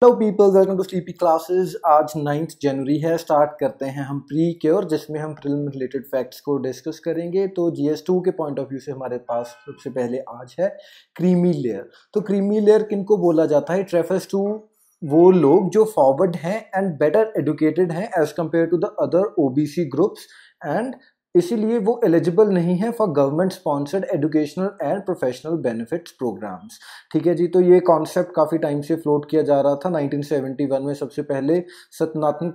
Hello people, welcome to Sleepy Classes. आज 9 जनवरी है। Start करते हैं हम प्री क्योर, जिसमें हम प्रीलिम रिलेटेड फैक्ट्स को डिस्कस करेंगे। तो GS2 के पॉइंट ऑफ व्यू से हमारे पास सबसे पहले आज है क्रीमी लेयर। तो क्रीमी लेयर किनको बोला जाता है? इट रेफर्स टू वो लोग जो फॉरवर्ड हैं एंड बेटर एजुकेटेड हैं as compared to the other OBC groups, and इसीलिए वो एलिजिबल नहीं है for government sponsored educational and professional benefits programs. ठीक है जी। तो ये कॉन्सेप्ट काफ़ी टाइम से फ्लोट किया जा रहा था। 1971 में सबसे पहले सत्यनाथन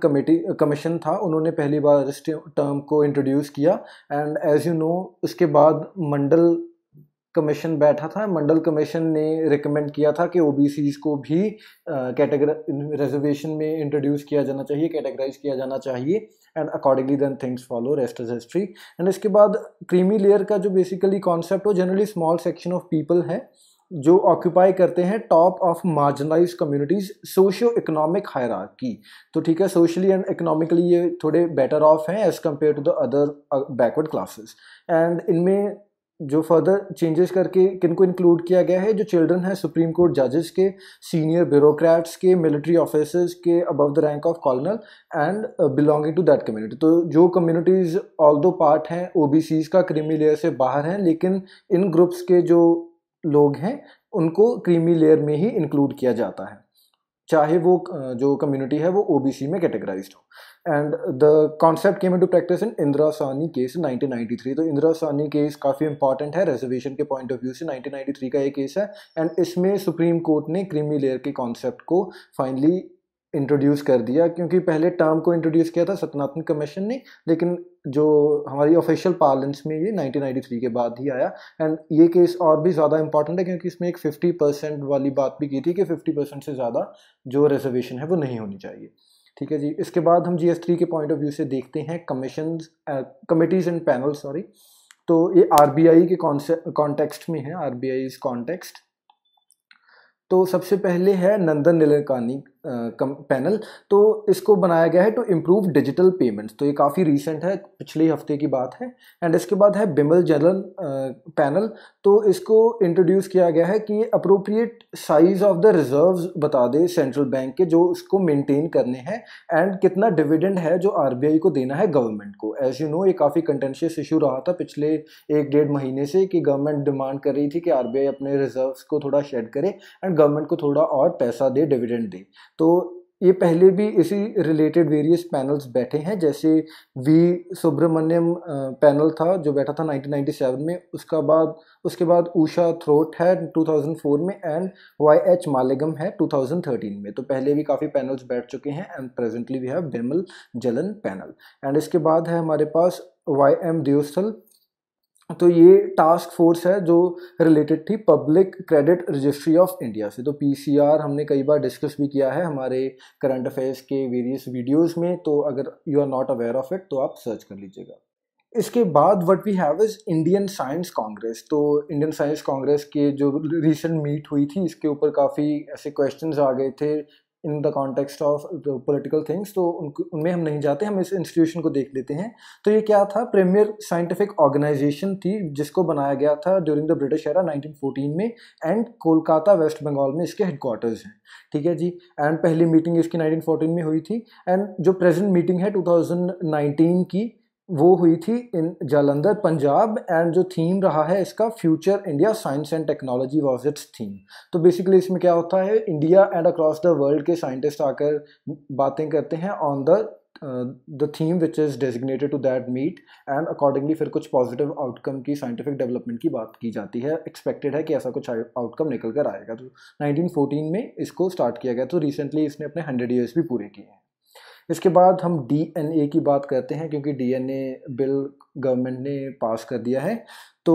कमीशन था, उन्होंने पहली बार इस टर्म को इंट्रोड्यूस किया। एंड एज यू नो, उसके बाद मंडल कमीशन बैठा था। मंडल कमीशन ने रिकमेंड किया था कि OBCs को भी रिजर्वेशन में इंट्रोड्यूस किया जाना चाहिए, कैटेगराइज किया जाना चाहिए, and accordingly then things follow, rest is history. And इसके बाद क्रीमी लेयर का जो बेसिकली कॉन्सेप्ट हो, generally small section of people है जो ऑक्यूपाई करते हैं top of marginalize communities socio economic hierarchy. तो ठीक है, सोशली एंड इकोनॉमिकली ये थोड़े बेटर ऑफ हैं as compared to the other backward classes. And इनमें जो फर्दर चेंजेस करके किनको इंक्लूड किया गया है, जो चिल्ड्रन है सुप्रीम कोर्ट जजेस के, सीनियर ब्यूरोक्रेट्स के, मिलिट्री ऑफिसर्स के above the rank of colonel and belonging to that community. तो जो कम्युनिटीज़ ऑल दो पार्ट हैं OBCs का, क्रीमी लेयर से बाहर हैं, लेकिन इन ग्रुप्स के जो लोग हैं उनको क्रीमी लेयर में ही इंक्लूड किया जाता है, चाहे वो जो कम्युनिटी है वो OBC में कैटेगराइज्ड हो। And the concept came into practice in Indira Sahni case 1993। तो इंदिरा साहनी केस काफ़ी इंपॉर्टेंट है रिजर्वेशन के पॉइंट ऑफ व्यू से। 1993 का ये केस है, एंड इसमें सुप्रीम कोर्ट ने क्रीमी लेयर के कॉन्सेप्ट को फाइनली इंट्रोड्यूस कर दिया, क्योंकि पहले टर्म को इंट्रोड्यूस किया था सत्यनाथन कमीशन ने, लेकिन जो हमारी ऑफिशियल पार्लेंस में ये 1993 के बाद ही आया। एंड ये केस और भी ज़्यादा इंपॉर्टेंट है क्योंकि इसमें एक 50% वाली बात भी की थी कि 50% से ज़्यादा जो रिजर्वेशन है वो नहीं होनी चाहिए। ठीक है जी। इसके बाद हम GS3 के पॉइंट ऑफ व्यू से देखते हैं कमिटीज़ एंड पैनल, सॉरी। तो ये RBI के कॉन्टेक्स्ट में है, RBI कॉन्टेक्स्ट। तो सबसे पहले है नंदन नीलेकानी पैनल। तो इसको बनाया गया है टू इम्प्रूव डिजिटल पेमेंट्स। तो ये काफ़ी रीसेंट है, पिछले हफ्ते की बात है। एंड इसके बाद है बिमल जलन पैनल। तो इसको इंट्रोड्यूस किया गया है कि appropriate size of the reserves बता दे सेंट्रल बैंक के, जो उसको मेंटेन करने हैं, एंड कितना डिविडेंड है जो RBI को देना है गवर्नमेंट को। एज यू नो, ये काफ़ी कंटेंशियस इशू रहा था पिछले 1-1.5 महीने से कि गवर्नमेंट डिमांड कर रही थी कि RBI अपने रिजर्व्स को थोड़ा शेड करे एंड गवर्नमेंट को थोड़ा और पैसा दे, डिविडेंड दे। तो ये पहले भी इसी रिलेटेड वेरियस पैनल्स बैठे हैं, जैसे V सुब्रमण्यम पैनल था जो बैठा था 1997 में। उसके बाद उषा थ्रोट है 2004 में, एंड YH मालेगम है 2013 में। तो पहले भी काफ़ी पैनल्स बैठ चुके हैं, and presently we have Bimal Jalan panel. And इसके बाद है हमारे पास YM देवस्थल। तो ये टास्क फोर्स है जो रिलेटेड थी public credit registry of India से। तो PCR हमने कई बार डिस्कस भी किया है हमारे करंट अफेयर्स के वेरियस वीडियोस में। तो अगर you are not aware of it तो आप सर्च कर लीजिएगा। इसके बाद what we have is Indian science congress. तो इंडियन साइंस कांग्रेस के जो रिसेंट मीट हुई थी, इसके ऊपर काफ़ी ऐसे क्वेश्चंस आ गए थे इन the context of political things. तो उनमें हम नहीं जाते, हम इस इंस्टीट्यूशन को देख लेते हैं। तो ये क्या था? प्रीमियर साइंटिफिक ऑर्गेनाइजेशन थी जिसको बनाया गया था ड्यूरिंग द ब्रिटिश एरा 1914 में, एंड कोलकाता वेस्ट बंगाल में इसके हेडक्वार्टर्स हैं। ठीक है जी। एंड पहली मीटिंग इसकी 1914 में हुई थी, एंड जो प्रेजेंट मीटिंग है 2019 की वो हुई थी इन जालंधर पंजाब। एंड जो थीम रहा है इसका, future India science and technology was its theme. तो बेसिकली इसमें क्या होता है, India and across the world के साइंटिस्ट आकर बातें करते हैं on the theme which is designated to that meet, and accordingly फिर कुछ पॉजिटिव आउटकम की, साइंटिफिक डेवलपमेंट की बात की जाती है। एक्सपेक्टेड है कि ऐसा कुछ आउटकम निकल कर आएगा। तो 1914 में इसको स्टार्ट किया गया। तो रिसेंटली इसने अपने 100 ईयर्स भी पूरे किए हैं। इसके बाद हम DNA की बात करते हैं, क्योंकि DNA बिल गवर्नमेंट ने पास कर दिया है। तो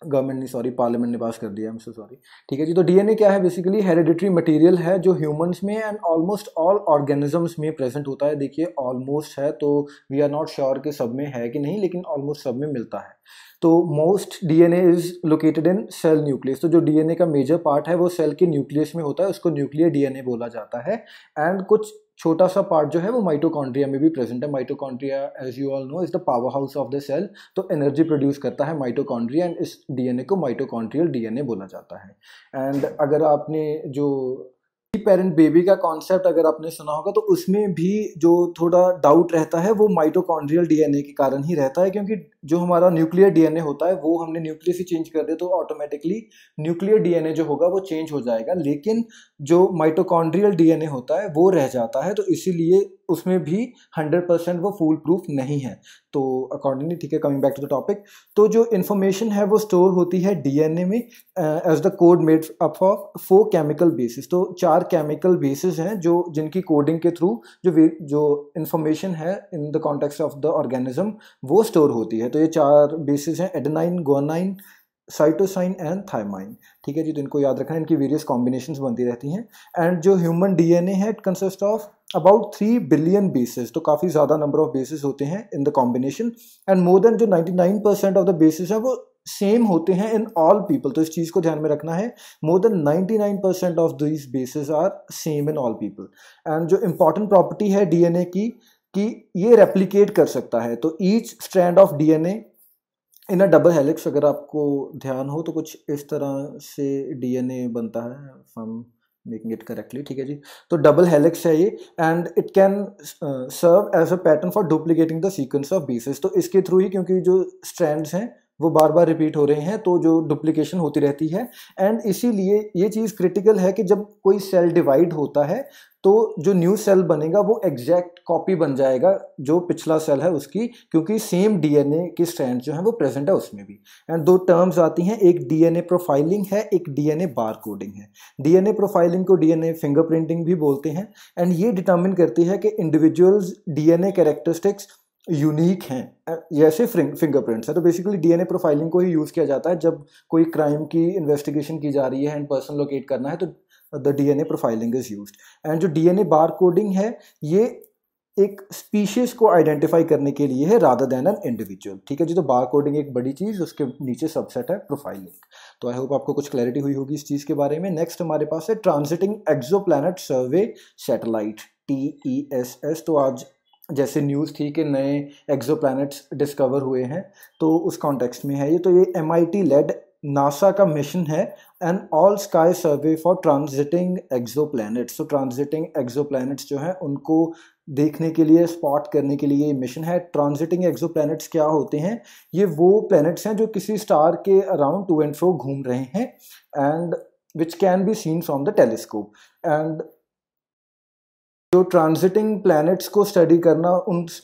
गवर्नमेंट ने, सॉरी, पार्लियामेंट ने पास कर दिया, आई एम सो सॉरी। ठीक है जी। तो DNA क्या है? बेसिकली हेरिडिटरी मटेरियल है जो ह्यूमंस में एंड ऑलमोस्ट ऑल ऑर्गेनिजम्स में प्रेजेंट होता है। देखिए ऑलमोस्ट है, तो वी आर नॉट श्योर कि सब में है कि नहीं, लेकिन ऑलमोस्ट सब में मिलता है। तो most DNA is located in cell nucleus. तो जो DNA का मेजर पार्ट है वो सेल के न्यूक्लियस में होता है, उसको न्यूक्लियर DNA बोला जाता है। एंड कुछ छोटा सा पार्ट जो है वो माइटोकॉन्ड्रिया में भी प्रेजेंट है। Mitochondria, as you all know, is the power house of the cell. तो एनर्जी प्रोड्यूस करता है माइटोकॉन्ड्रिया, एंड इस DNA को माइटोकॉन्ड्रियल DNA बोला जाता है। एंड अगर आपने जो पेरेंट बेबी का कॉन्सेप्ट अगर आपने सुना होगा तो उसमें भी जो थोड़ा डाउट रहता है वो माइटोकॉन्ड्रियल डीएनए के कारण ही रहता है, क्योंकि जो हमारा न्यूक्लियर डीएनए होता है वो हमने न्यूक्लियस ही चेंज कर दे तो ऑटोमेटिकली न्यूक्लियर डीएनए जो होगा वो चेंज हो जाएगा, लेकिन जो माइटोकॉन्ड्रियल डीएनए होता है वो रह जाता है, तो इसीलिए उसमें भी 100% वो फूल प्रूफ नहीं है। तो अकॉर्डिंगली, ठीक है, coming back to the topic, तो जो इन्फॉर्मेशन है वो स्टोर होती है डीएनए में as the code made up of 4 chemical bases. तो 4 केमिकल बेसिस हैं जो जिनकी कोडिंग के थ्रू जो इन्फॉर्मेशन है in the context of the organism वो स्टोर होती है। तो ये 4 बेसिस हैं, adenine, guanine, cytosine and thymine. ठीक है जी, तो इनको याद रखना, इनकी वेरियस कॉम्बिनेशंस बनती रहती हैं। एंड जो ह्यूमन डीएनए है it consist of about 3 billion basis, तो काफ़ी ज़्यादा नंबर ऑफ बेसिस होते हैं in the combination, and more than जो 99% ऑफ द बेसिस है वो सेम होते हैं इन ऑल पीपल। तो इस चीज़ को ध्यान में रखना है, more than 99% of these bases are same in all people. And जो इंपॉर्टेंट प्रॉपर्टी है डीएनए की कि ये रेप्लिकेट कर सकता है, तो each strand of DNA in a double helix, अगर आपको ध्यान हो तो कुछ इस तरह से डीएनए बनता है, हम मेकिंग इट करेक्टली, ठीक है जी। तो डबल हेलिक्स है ये, and it can serve as a pattern for duplicating the sequence of bases. तो इसके थ्रू ही, क्योंकि जो स्ट्रैंड्स हैं वो बार बार रिपीट हो रहे हैं, तो जो डुप्लीकेशन होती रहती है, एंड इसीलिए ये चीज़ क्रिटिकल है कि जब कोई सेल डिवाइड होता है तो जो न्यू सेल बनेगा वो एग्जैक्ट कॉपी बन जाएगा जो पिछला सेल है उसकी, क्योंकि सेम डीएनए की स्ट्रैंड जो है वो प्रेजेंट है उसमें भी। एंड 2 टर्म्स आती हैं, एक डीएनए प्रोफाइलिंग है, एक डीएनए बार कोडिंग है। डीएनए प्रोफाइलिंग को डीएनए फिंगरप्रिंटिंग भी बोलते हैं, एंड ये डिटर्मिन करती है कि इंडिविजुअल्स डीएनए कैरेक्टरिस्टिक्स यूनिक हैं जैसे फिंगरप्रिंट्स है। तो बेसिकली डीएनए प्रोफाइलिंग को ही यूज़ किया जाता है जब कोई क्राइम की इन्वेस्टिगेशन की जा रही है एंड पर्सन लोकेट करना है, तो the DNA profiling is used. And जो डीएनए बार कोडिंग है ये एक स्पीशीज को आइडेंटिफाई करने के लिए है रादर देन एन इंडिविजुअल। ठीक है जी, तो बार कोडिंग एक बड़ी चीज़, उसके नीचे सबसेट है प्रोफाइलिंग। तो आई होप आपको कुछ क्लैरिटी हुई होगी इस चीज़ के बारे में। नेक्स्ट हमारे पास है ट्रांजिटिंग एक्सोप्लैनेट सर्वे सैटेलाइट, TESS। तो आज जैसे न्यूज़ थी कि नए एक्सोप्लैनेट्स डिस्कवर हुए हैं, तो उस कॉन्टेक्स्ट में है ये। तो ये MIT लेड नासा का मिशन है, an all sky survey for transiting exoplanets. तो ट्रांजिटिंग एक्सोप्लैनेट्स जो हैं उनको देखने के लिए, स्पॉट करने के लिए ये मिशन है। ट्रांजिटिंग एक्सोप्लैनेट्स क्या होते हैं? ये वो प्लैनेट्स हैं जो किसी स्टार के अराउंड टू एंड फ्रो घूम रहे हैं, and which can be seen from the telescope. And जो ट्रांजिटिंग प्लैनेट्स को स्टडी करना,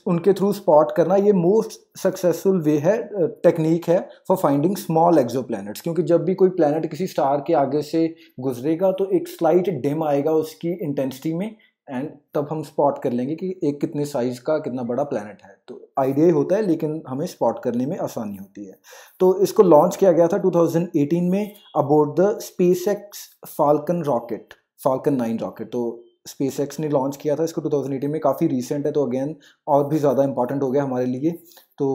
उनके थ्रू स्पॉट करना, ये मोस्ट सक्सेसफुल वे है, टेक्निक है फॉर फाइंडिंग स्मॉल एक्सोप्लैनेट्स। क्योंकि जब भी कोई प्लैनेट किसी स्टार के आगे से गुजरेगा तो एक स्लाइट डिम आएगा उसकी इंटेंसिटी में, एंड तब हम स्पॉट कर लेंगे कि एक कितने साइज का, कितना बड़ा प्लैनेट है। तो आइडिया ही होता है, लेकिन हमें स्पॉट करने में आसानी होती है। तो इसको लॉन्च किया गया था 2018 में about the SpaceX falcon rocket, falcon 9 rocket. तो स्पेसएक्स ने लॉन्च किया था इसको 2018 में, काफ़ी रीसेंट है, तो अगेन और भी ज़्यादा इंपॉर्टेंट हो गया हमारे लिए। तो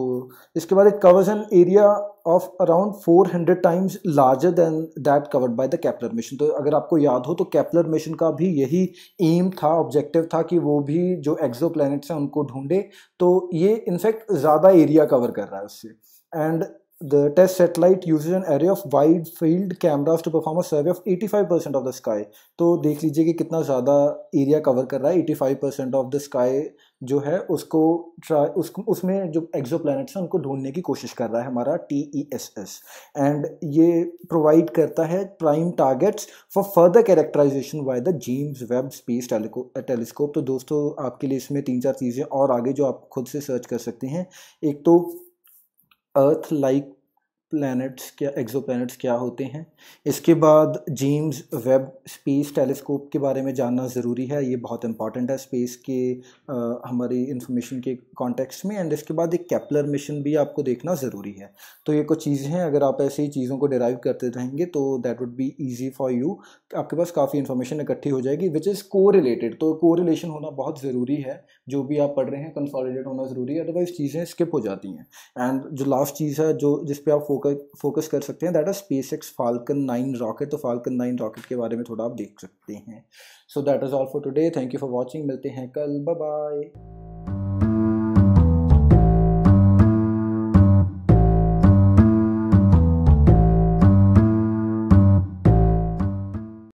इसके बाद it covers an area of around 400 times larger than that covered by the Kepler mission. तो अगर आपको याद हो तो केपलर मिशन का भी यही एम था, ऑब्जेक्टिव था कि वो भी जो एक्सोप्लैनेट्स हैं उनको ढूंढे। तो ये इनफैक्ट ज़्यादा एरिया कवर कर रहा है उससे। And the test satellite uses an array of wide field cameras to perform a survey of 85% of the sky। तो देख लीजिए कि कितना ज़्यादा एरिया कवर कर रहा है। 85% ऑफ द स्काई जो है उसको उसमें जो एक्सोप्लैनेट्स हैं उनको ढूंढने की कोशिश कर रहा है हमारा TESS। एंड ये प्रोवाइड करता है prime targets for further characterisation by the James Webb space telescope. तो दोस्तों आपके लिए इसमें 3-4 चीज़ें और आगे जो आप खुद से सर्च कर सकते हैं। एक तो अर्थ लाइक प्लैनेट्स क्या, एक्सोप्लैनेट्स क्या होते हैं। इसके बाद जेम्स वेब स्पेस टेलीस्कोप के बारे में जानना ज़रूरी है, ये बहुत इंपॉर्टेंट है स्पेस के हमारी इंफॉर्मेशन के कॉन्टेक्स्ट में। एंड इसके बाद एक केपलर मिशन भी आपको देखना ज़रूरी है। तो ये कुछ चीज़ें हैं, अगर आप ऐसे ही चीज़ों को डिराइव करते रहेंगे तो that would be easy for you, आपके पास काफ़ी इन्फॉर्मेशन इकट्ठी हो जाएगी विच इज़ को रिलेटेड। तो को रिलेशन होना बहुत ज़रूरी है, जो भी आप पढ़ रहे हैं कंसोलिडेट होना ज़रूरी है, अदरवाइज चीज़ें स्किप हो जाती हैं। एंड जो लास्ट चीज़ है जो जिस पे आप फोकस कर सकते हैं that is SpaceX falcon 9 rocket. तो फाल्कन 9 रॉकेट के बारे में थोड़ा आप देख सकते हैं। So that is all for today, thank you for watching, मिलते हैं कल, बाय बाय।